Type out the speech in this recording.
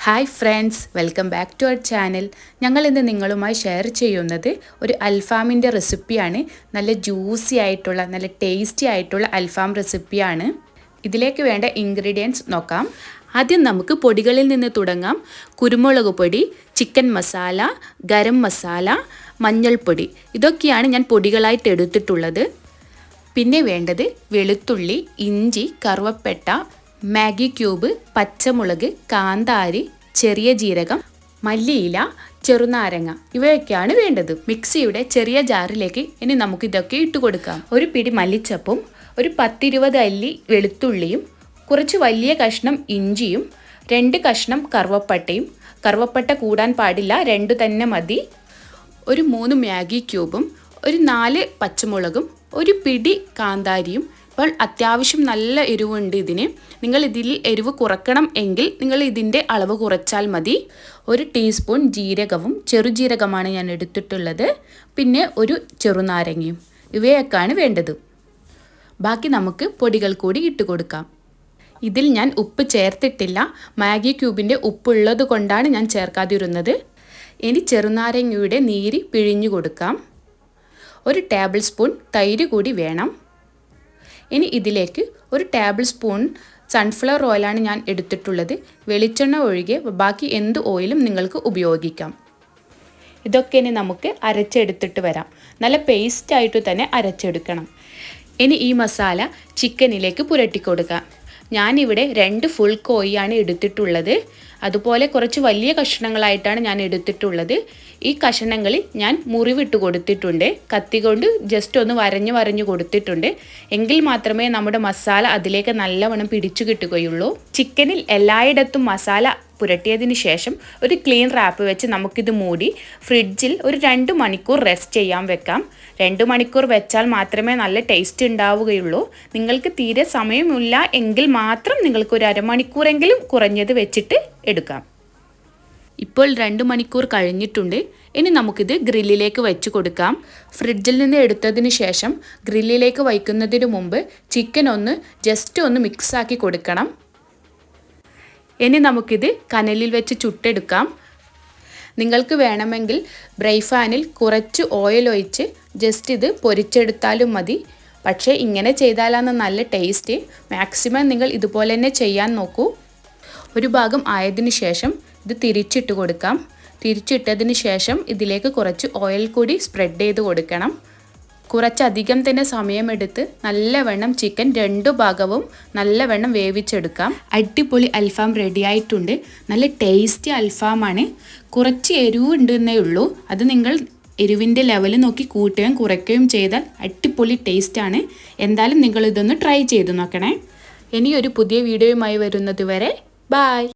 Hi friends, welcome back to our channel. ഞങ്ങൾ ഇന്ന് നിങ്ങളുമായി ഷെയർ ചെയ്യുന്നത് ഒരു അൽഫാമിൻ്റെ റെസിപ്പിയാണ്. നല്ല ജ്യൂസി ആയിട്ടുള്ള നല്ല ടേസ്റ്റി ആയിട്ടുള്ള അൽഫാം റെസിപ്പിയാണ്. ഇതിലേക്ക് വേണ്ട ഇൻഗ്രീഡിയൻസ് നോക്കാം. ആദ്യം നമുക്ക് പൊടികളിൽ നിന്ന് തുടങ്ങാം. കുരുമുളക് പൊടി, ചിക്കൻ മസാല, ഗരം മസാല, മഞ്ഞൾപ്പൊടി, ഇതൊക്കെയാണ് ഞാൻ പൊടികളായിട്ട് എടുത്തിട്ടുള്ളത്. പിന്നെ വേണ്ടത് വെളുത്തുള്ളി, ഇഞ്ചി, കറുവപ്പട്ട, മാഗി ക്യൂബ്, പച്ചമുളക്, കാന്താരി, ചെറിയ ജീരകം, മല്ലിയില, ചെറുനാരങ്ങ, ഇവയൊക്കെയാണ് വേണ്ടത്. മിക്സിയുടെ ചെറിയ ജാറിലേക്ക് ഇനി നമുക്ക് ഇതൊക്കെ ഇട്ട് കൊടുക്കാം. ഒരു പിടി മല്ലിച്ചപ്പും ഒരു 10-20 അല്ലി വെളുത്തുള്ളിയും കുറച്ച് വലിയ കഷ്ണം ഇഞ്ചിയും 2 കഷ്ണം കറുവപ്പട്ടയും, കറുവപ്പട്ട കൂടാൻ പാടില്ല, 2 തന്നെ മതി. ഒരു 3 മാഗി ക്യൂബും ഒരു 4 പച്ചമുളകും ഒരു പിടി കാന്താരിയും. അപ്പോൾ അത്യാവശ്യം നല്ല എരിവുണ്ട് ഇതിന്. നിങ്ങൾ ഇതിൽ എരിവ് കുറക്കണം എങ്കിൽ നിങ്ങൾ ഇതിൻ്റെ അളവ് കുറച്ചാൽ മതി. 1 ടീസ്പൂൺ ജീരകവും ചെറുജീരകമാണ് ഞാൻ എടുത്തിട്ടുള്ളത്. പിന്നെ ഒരു ചെറുനാരങ്ങയും, ഇവയൊക്കെയാണ് വേണ്ടത്. ബാക്കി നമുക്ക് പൊടികൾ കൂടി ഇട്ട് കൊടുക്കാം. ഇതിൽ ഞാൻ ഉപ്പ് ചേർത്തിട്ടില്ല. മാഗി ക്യൂബിൻ്റെ ഉപ്പുള്ളത് കൊണ്ടാണ് ഞാൻ ചേർക്കാതിരുന്നത്. ഇനി ചെറുനാരങ്ങയുടെ നീര് പിഴിഞ്ഞു കൊടുക്കാം. 1 ടേബിൾ സ്പൂൺ തൈര് കൂടി വേണം. ഇനി ഇതിലേക്ക് 1 ടേബിൾ സ്പൂൺ സൺഫ്ലവർ ഓയിലാണ് ഞാൻ എടുത്തിട്ടുള്ളത്. വെളിച്ചെണ്ണ ഒഴികെ ബാക്കി എന്ത് ഓയിലും നിങ്ങൾക്ക് ഉപയോഗിക്കാം. ഇതൊക്കെ ഇനി നമുക്ക് അരച്ചെടുത്തിട്ട് വരാം. നല്ല പേസ്റ്റായിട്ട് തന്നെ അരച്ചെടുക്കണം. ഇനി ഈ മസാല ചിക്കനിലേക്ക് പുരട്ടിക്കൊടുക്കാം. ഞാനിവിടെ 2 ഫുൾ കോഴിയാണ് എടുത്തിട്ടുള്ളത്. അതുപോലെ കുറച്ച് വലിയ കഷ്ണങ്ങളായിട്ടാണ് ഞാൻ എടുത്തിട്ടുള്ളത്. ഈ കഷ്ണങ്ങളിൽ ഞാൻ മുറിവിട്ട് കൊടുത്തിട്ടുണ്ട്. കത്തി കൊണ്ട് ജസ്റ്റ് ഒന്ന് വരഞ്ഞു കൊടുത്തിട്ടുണ്ട്. എങ്കിൽ മാത്രമേ നമ്മുടെ മസാല അതിലേക്ക് നല്ലവണ്ണം പിടിച്ചു കിട്ടുകയുള്ളൂ. ചിക്കനിൽ എല്ലായിടത്തും മസാല പുരട്ടിയതിന് ശേഷം ഒരു ക്ലീൻ റാപ്പ് വെച്ച് നമുക്കിത് മൂടി ഫ്രിഡ്ജിൽ ഒരു 2 മണിക്കൂർ റെസ്റ്റ് ചെയ്യാൻ വെക്കാം. 2 മണിക്കൂർ വെച്ചാൽ മാത്രമേ നല്ല ടേസ്റ്റ് ഉണ്ടാവുകയുള്ളൂ. നിങ്ങൾക്ക് തീരെ സമയമില്ല എങ്കിൽ മാത്രം നിങ്ങൾക്ക് ഒരു അരമണിക്കൂറെങ്കിലും കുറഞ്ഞത് വെച്ചിട്ട് എടുക്കാം. ഇപ്പോൾ 2 മണിക്കൂർ കഴിഞ്ഞിട്ടുണ്ട്. ഇനി നമുക്കിത് ഗ്രില്ലിലേക്ക് വെച്ച് കൊടുക്കാം. ഫ്രിഡ്ജിൽ നിന്ന് എടുത്തതിന് ശേഷം ഗ്രില്ലിലേക്ക് വയ്ക്കുന്നതിന് മുമ്പ് ചിക്കൻ ജസ്റ്റ് ഒന്ന് മിക്സാക്കി കൊടുക്കണം. ഇനി നമുക്കിത് കനലിൽ വെച്ച് ചുട്ടെടുക്കാം. നിങ്ങൾക്ക് വേണമെങ്കിൽ ബ്രൈ പാനിൽ കുറച്ച് ഓയിൽ ഒഴിച്ച് ജസ്റ്റ് ഇത് പൊരിച്ചെടുത്താലും മതി. പക്ഷേ ഇങ്ങനെ ചെയ്താലാണ് നല്ല ടേസ്റ്റ്. മാക്സിമം നിങ്ങൾ ഇതുപോലെ തന്നെ ചെയ്യാൻ നോക്കൂ. ഒരു ഭാഗം ആയതിനു ശേഷം ഇത് തിരിച്ചിട്ട് കൊടുക്കാം. തിരിച്ചിട്ടതിന് ശേഷം ഇതിലേക്ക് കുറച്ച് ഓയിൽ കൂടി സ്പ്രെഡ് ചെയ്ത് കൊടുക്കണം. കുറച്ചധികം തന്നെ സമയമെടുത്ത് നല്ലവണ്ണം ചിക്കൻ 2 ഭാഗവും നല്ലവണ്ണം വേവിച്ചെടുക്കാം. അടിപൊളി അൽഫാം റെഡി ആയിട്ടുണ്ട്. നല്ല ടേസ്റ്റി അൽഫാമാണ്. കുറച്ച് എരിവ് ഉണ്ടെന്നേ ഉള്ളൂ. അത് നിങ്ങൾ എരിവിൻ്റെ ലെവൽ നോക്കി കൂട്ടുകയും കുറയ്ക്കുകയും ചെയ്താൽ അടിപൊളി ടേസ്റ്റാണ്. എന്തായാലും നിങ്ങളിതൊന്ന് ട്രൈ ചെയ്ത് നോക്കണേ. ഇനി ഒരു പുതിയ വീഡിയോയുമായി വരുന്നത് വരെ ബൈ.